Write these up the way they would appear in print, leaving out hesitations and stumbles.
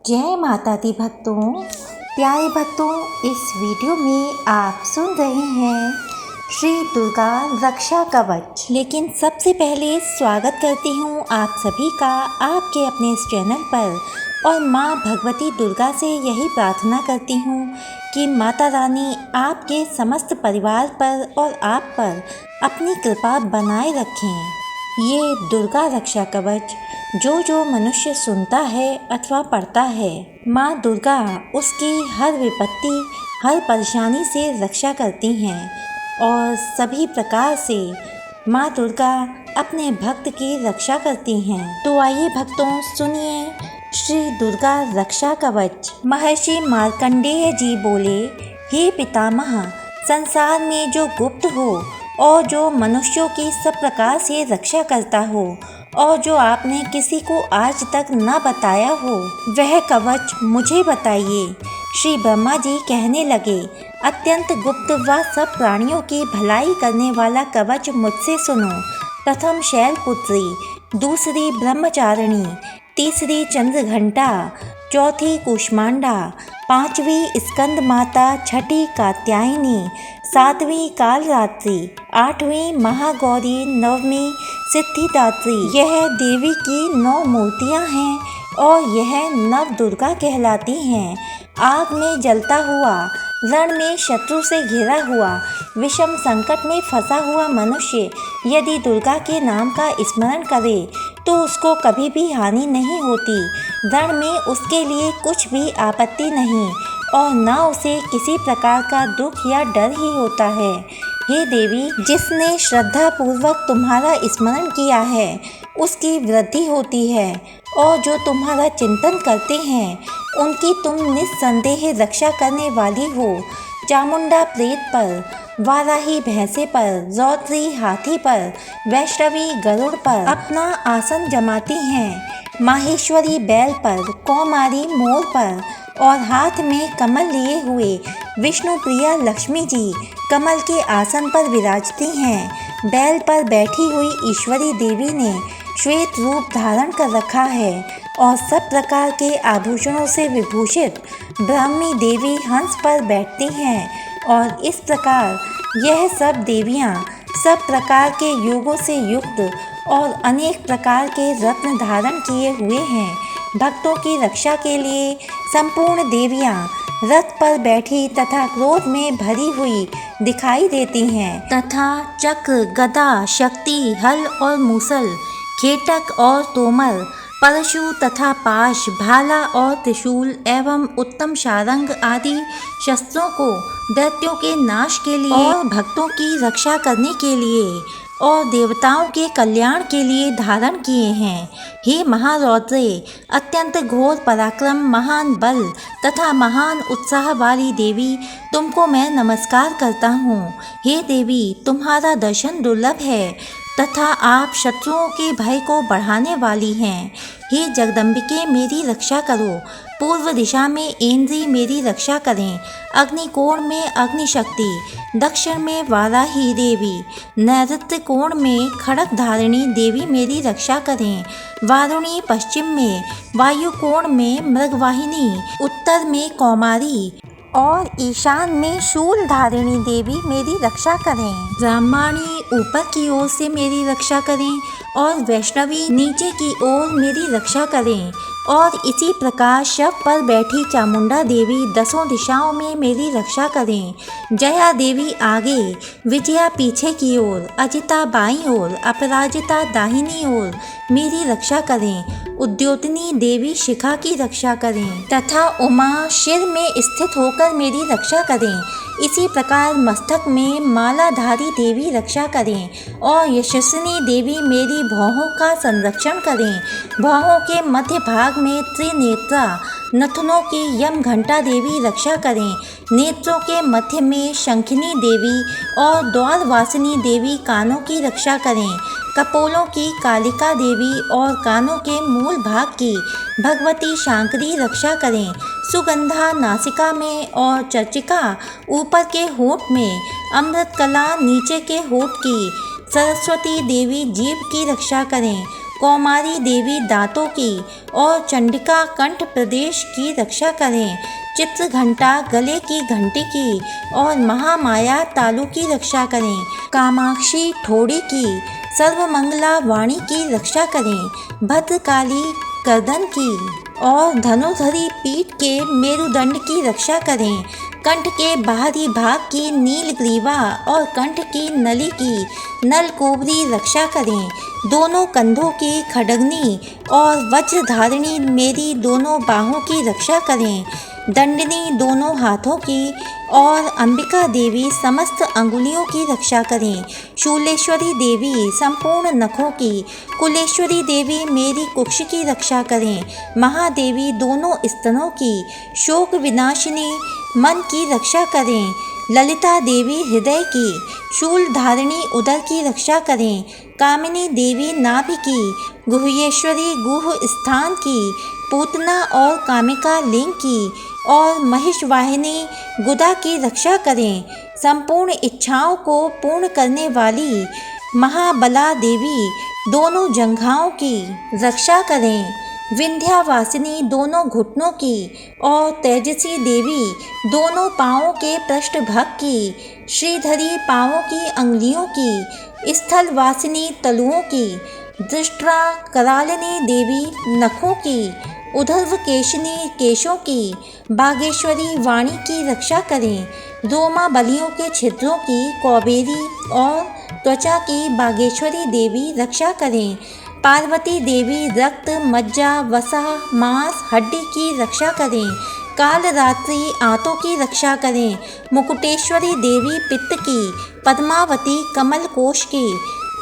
जय माता दी भक्तों। प्यारे भक्तों, इस वीडियो में आप सुन रहे हैं श्री दुर्गा रक्षा कवच। लेकिन सबसे पहले स्वागत करती हूँ आप सभी का आपके अपने इस चैनल पर, और माँ भगवती दुर्गा से यही प्रार्थना करती हूँ कि माता रानी आपके समस्त परिवार पर और आप पर अपनी कृपा बनाए रखें। ये दुर्गा रक्षा कवच जो मनुष्य सुनता है अथवा पढ़ता है, माँ दुर्गा उसकी हर विपत्ति, हर परेशानी से रक्षा करती हैं और सभी प्रकार से माँ दुर्गा अपने भक्त की रक्षा करती हैं। तो आइए भक्तों, सुनिए श्री दुर्गा रक्षा कवच। महर्षि मार्कंडेय जी बोले, हे पितामह, संसार में जो गुप्त हो और जो मनुष्यों की सब प्रकार से रक्षा करता हो और जो आपने किसी को आज तक न बताया हो, वह कवच मुझे बताइए। श्री ब्रह्मा जी कहने लगे, अत्यंत गुप्त व सब प्राणियों की भलाई करने वाला कवच मुझसे सुनो। प्रथम शैलपुत्री, दूसरी ब्रह्मचारिणी, तीसरी चंद्रघंटा, चौथी कूष्मांडा, पांचवी स्कंद माता, छठी कात्यायनी, सातवीं कालरात्रि, आठवीं महागौरी, नववीं सिद्धिदात्री। यह देवी की 9 मूर्तियां हैं और यह नव दुर्गा कहलाती हैं। आग में जलता हुआ, रण में शत्रु से घिरा हुआ, विषम संकट में फंसा हुआ मनुष्य यदि दुर्गा के नाम का स्मरण करे तो उसको कभी भी हानि नहीं होती। रण में उसके लिए कुछ भी आपत्ति नहीं और न उसे किसी प्रकार का दुख या डर ही होता है। हे देवी, जिसने श्रद्धा पूर्वक तुम्हारा स्मरण किया है उसकी वृद्धि होती है और जो तुम्हारा चिंतन करते हैं उनकी तुम निस्संदेह रक्षा करने वाली हो। चामुंडा प्रेत पर, वाराही भैंसे पर, रौद्री हाथी पर, वैष्णवी गरुड़ पर अपना आसन जमाती हैं। माहेश्वरी बैल पर, कौमारी मोर पर और हाथ में कमल लिए हुए विष्णु प्रिया लक्ष्मी जी कमल के आसन पर विराजती हैं। बैल पर बैठी हुई ईश्वरी देवी ने श्वेत रूप धारण कर रखा है और सब प्रकार के आभूषणों से विभूषित ब्राह्मी देवी हंस पर बैठती हैं। और इस प्रकार यह सब देवियां सब प्रकार के योगों से युक्त और अनेक प्रकार के रत्न धारण किए हुए हैं। भक्तों की रक्षा के लिए संपूर्ण देवियां रथ पर बैठी तथा क्रोध में भरी हुई दिखाई देती हैं तथा चक्र, गदा, शक्ति, हल और मूसल, खेटक और तोमर, परशु तथा पाश, भाला और त्रिशूल एवं उत्तम शारंग आदि शस्त्रों को दैत्यों के नाश के लिए और भक्तों की रक्षा करने के लिए और देवताओं के कल्याण के लिए धारण किए हैं। हे महारौद्रे, अत्यंत घोर पराक्रम, महान बल तथा महान उत्साह वाली देवी, तुमको मैं नमस्कार करता हूँ। हे देवी, तुम्हारा दर्शन दुर्लभ है तथा आप शत्रुओं के भय को बढ़ाने वाली हैं। हे जगदम्बिके, मेरी रक्षा करो। पूर्व दिशा में ऐन्द्री मेरी रक्षा करें। अग्निकोण में अग्निशक्ति, दक्षिण में वाराही देवी, नैऋत्य कोण में खड़क धारिणी देवी मेरी रक्षा करें। वारुणी पश्चिम में, वायु कोण में मृगवाहिनी, उत्तर में कौमारी और ईशान में शूल धारिणी देवी मेरी रक्षा करें। ब्राह्मणी ऊपर की ओर से मेरी रक्षा करें और वैष्णवी नीचे की ओर मेरी रक्षा करें। और इसी प्रकार शव पर बैठी चामुंडा देवी दसों दिशाओं में मेरी रक्षा करें। जया देवी आगे, विजया पीछे की ओर, अजिता बाईं ओर, अपराजिता दाहिनी ओर मेरी रक्षा करें। उद्योतनी देवी शिखा की रक्षा करें तथा उमा शिर में स्थित होकर मेरी रक्षा करें। इसी प्रकार मस्तक में मालाधारी देवी रक्षा करें और यशस्विनी देवी मेरी भौहों का संरक्षण करें। भौहों के मध्य भाग में त्रिनेत्रा, नथनों की यम घंटा देवी रक्षा करें। नेत्रों के मध्य में शंखिनी देवी और द्वारवासिनी देवी कानों की रक्षा करें। कपोलों की कालिका देवी और कानों के मूल भाग की भगवती शांकरी रक्षा करें। सुगंधा नासिका में और चर्चिका ऊपर के होठ में, अमृत कला नीचे के होठ की, सरस्वती देवी जीभ की रक्षा करें। कौमारी देवी दांतों की और चंडिका कंठ प्रदेश की रक्षा करें। चित्र घंटा गले की घंटी की और महामाया तालु की रक्षा करें। कामाक्षी ठोड़ी की सर्वमंगला वाणी की रक्षा करें। भद्रकाली गर्दन की और धनुधरी पीठ के मेरुदंड की रक्षा करें। कंठ के बाहरी भाग की नीलग्रीवा और कंठ की नली की नलकोबरी रक्षा करें। दोनों कंधों की खड्गनी और वज्रधारिणी मेरी दोनों बाहों की रक्षा करें। दंडनी दोनों हाथों की और अंबिका देवी समस्त अंगुलियों की रक्षा करें। शूलेश्वरी देवी संपूर्ण नखों की। कुलेश्वरी देवी मेरी कुक्ष की रक्षा करें। महादेवी दोनों स्तनों की। शोक विनाशिनी मन की रक्षा करें। ललिता देवी हृदय की। शूल धारिणी उदर की रक्षा करें। कामिनी देवी नाभि की। गुह्येश्वरी गुह स्थान की। पूतना और कामिका लिंग की और महिषवाहिनी गुदा की रक्षा करें। संपूर्ण इच्छाओं को पूर्ण करने वाली महाबला देवी दोनों जंघाओं की रक्षा करें। विंध्यावासिनी दोनों घुटनों की और तेजसी देवी दोनों पाँवों के पृष्ठभाग की। श्रीधरी पाँवों की अंगुलियों की। स्थलवासिनी तलुओं की। दृष्टा करालिनी देवी नखों की। उधर्वकेशिनी केशों की। बागेश्वरी वाणी की रक्षा करें। रोमा बलियों के छिद्रों की कौबेरी और त्वचा की बागेश्वरी देवी रक्षा करें। पार्वती देवी रक्त मज्जा वसा मांस हड्डी की रक्षा करें। कालरात्रि आंतों की रक्षा करें। मुकुटेश्वरी देवी पित्त की। पद्मावती कमल कोश की।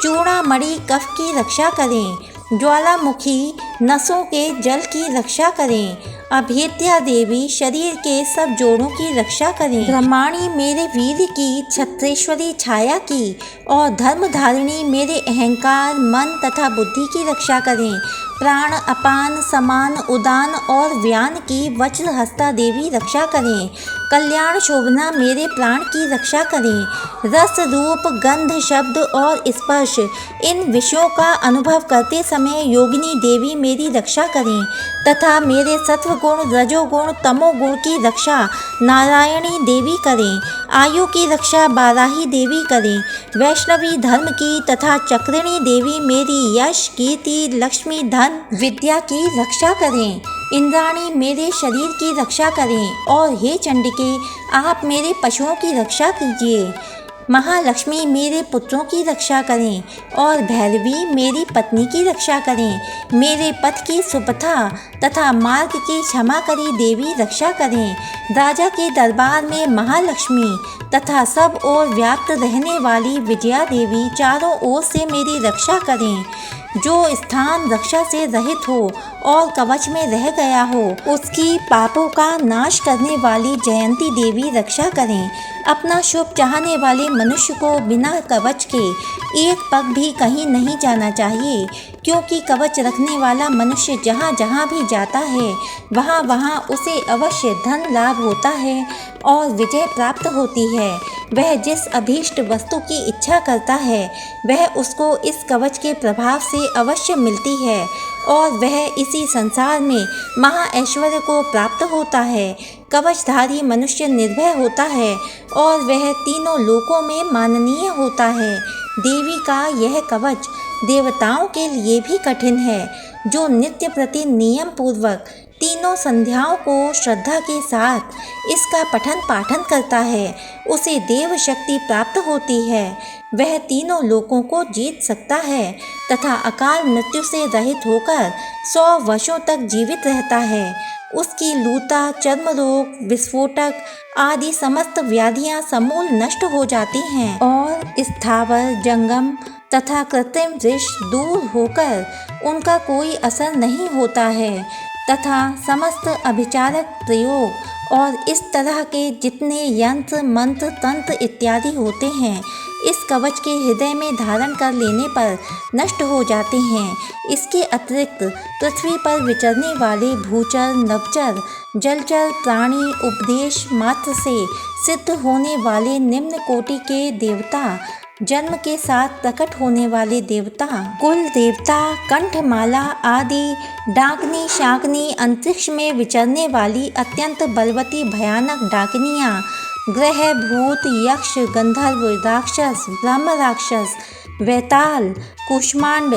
चूड़ामणि कफ की रक्षा करें। ज्वालामुखी नसों के जल की रक्षा करें। अभेद्या देवी शरीर के सब जोड़ों की रक्षा करें। ब्रह्माणी मेरे वीर की। छत्रेश्वरी छाया की और धर्मधारिणी मेरे अहंकार मन तथा बुद्धि की रक्षा करें। प्राण अपान समान उदान और व्यान की वज्रहस्ता देवी रक्षा करें। कल्याण शोभना मेरे प्राण की रक्षा करें। रस रूप गंध शब्द और स्पर्श इन विषयों का अनुभव करते समय योगिनी देवी मेरी रक्षा करें तथा मेरे सत्वगुण रजोगुण तमोगुण की रक्षा नारायणी देवी करें। आयु की रक्षा बाराही देवी करें। वैष्णवी धर्म की तथा चक्रिणी देवी मेरी यश कीर्ति लक्ष्मी धन विद्या की रक्षा करें। इंद्राणी मेरे शरीर की रक्षा करें और हे चंडिके आप मेरे पशुओं की रक्षा कीजिए। महालक्ष्मी मेरे पुत्रों की रक्षा करें और भैरवी मेरी पत्नी की रक्षा करें। मेरे पथ की सुपथा तथा मार्ग की क्षमा करी देवी रक्षा करें। राजा के दरबार में महालक्ष्मी तथा सब ओर व्याप्त रहने वाली विजया देवी चारों ओर से मेरी रक्षा करें। जो स्थान रक्षा से रहित हो और कवच में रह गया हो उसकी पापों का नाश करने वाली जयंती देवी रक्षा करें। अपना शुभ चाहने वाले मनुष्य को बिना कवच के एक पग भी कहीं नहीं जाना चाहिए, क्योंकि कवच रखने वाला मनुष्य जहाँ जहाँ भी जाता है वहाँ वहाँ उसे अवश्य धन लाभ होता है और विजय प्राप्त होती है। वह जिस अभीष्ट वस्तु की इच्छा करता है वह उसको इस कवच के प्रभाव से अवश्य मिलती है और वह इसी संसार में महा ऐश्वर्य को प्राप्त होता है। कवचधारी मनुष्य निर्भय होता है और वह तीनों लोकों में माननीय होता है। देवी का यह कवच देवताओं के लिए भी कठिन है। जो नित्य प्रति नियम पूर्वक तीनों संध्याओं को श्रद्धा के साथ इसका पठन पाठन करता है उसे देव शक्ति प्राप्त होती है। वह तीनों लोकों को जीत सकता है तथा अकाल मृत्यु से रहित होकर 100 वर्षों तक जीवित रहता है। उसकी लूता चर्म रोग विस्फोटक आदि समस्त व्याधियां समूल नष्ट हो जाती हैं और स्थावर जंगम तथा कृत्रिम विष दूर होकर उनका कोई असर नहीं होता है तथा समस्त अभिचारक प्रयोग और इस तरह के जितने यंत्र मंत्र तंत्र इत्यादि होते हैं इस कवच के हृदय में धारण कर लेने पर नष्ट हो जाते हैं। इसके अतिरिक्त पृथ्वी पर विचरने वाले भूचर नभचर जलचर प्राणी उपदेश मात्र से सिद्ध होने वाले निम्न कोटि के देवता जन्म के साथ प्रकट होने वाले देवता, कुल देवता, कंठमाला आदि, डाकनी शाकनी, अंतरिक्ष में विचरने वाली अत्यंत बलवती भयानक डाकनियाँ, ग्रह, भूत, यक्ष, गंधर्व, राक्षस, ब्रह्म राक्षस, वैताल, कूष्मांड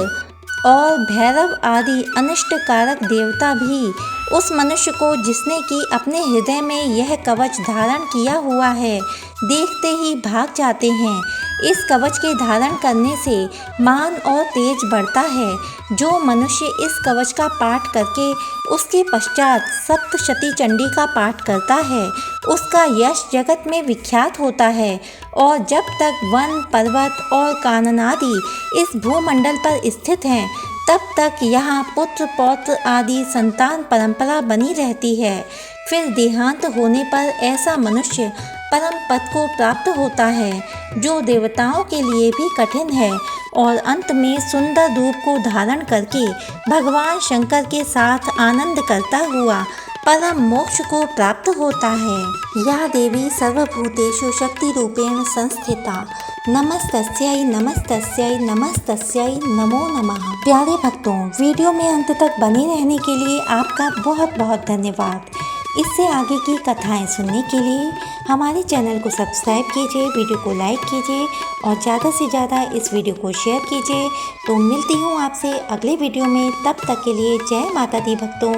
और भैरव आदि अनिष्टकारक देवता भी उस मनुष्य को, जिसने कि अपने हृदय में यह कवच धारण किया हुआ है, देखते ही भाग जाते हैं। इस कवच के धारण करने से मान और तेज बढ़ता है। जो मनुष्य इस कवच का पाठ करके उसके पश्चात सप्तशती चंडी का पाठ करता है, उसका यश जगत में विख्यात होता है। और जब तक वन, पर्वत और कानन आदि इस भूमंडल पर स्थित हैं, तब तक यहाँ पुत्र पौत्र आदि संतान परंपरा बनी रहती है। फिर देहांत होने पर ऐसा मनुष्य परम पद को प्राप्त होता है, जो देवताओं के लिए भी कठिन है, और अंत में सुंदर रूप को धारण करके भगवान शंकर के साथ आनंद करता हुआ परम मोक्ष को प्राप्त होता है। या देवी सर्वभूतेषु शक्ति रूपेण संस्थिता, नमस्तस्यै नमस्तस्यै नमस्तस्यै नमो नमः। प्यारे भक्तों, वीडियो में अंत तक बने रहने के लिए आपका बहुत बहुत धन्यवाद। इससे आगे की कथाएं सुनने के लिए हमारे चैनल को सब्सक्राइब कीजिए, वीडियो को लाइक कीजिए और ज़्यादा से ज़्यादा इस वीडियो को शेयर कीजिए। तो मिलती हूँ आपसे अगले वीडियो में, तब तक के लिए जय माता दी भक्तों।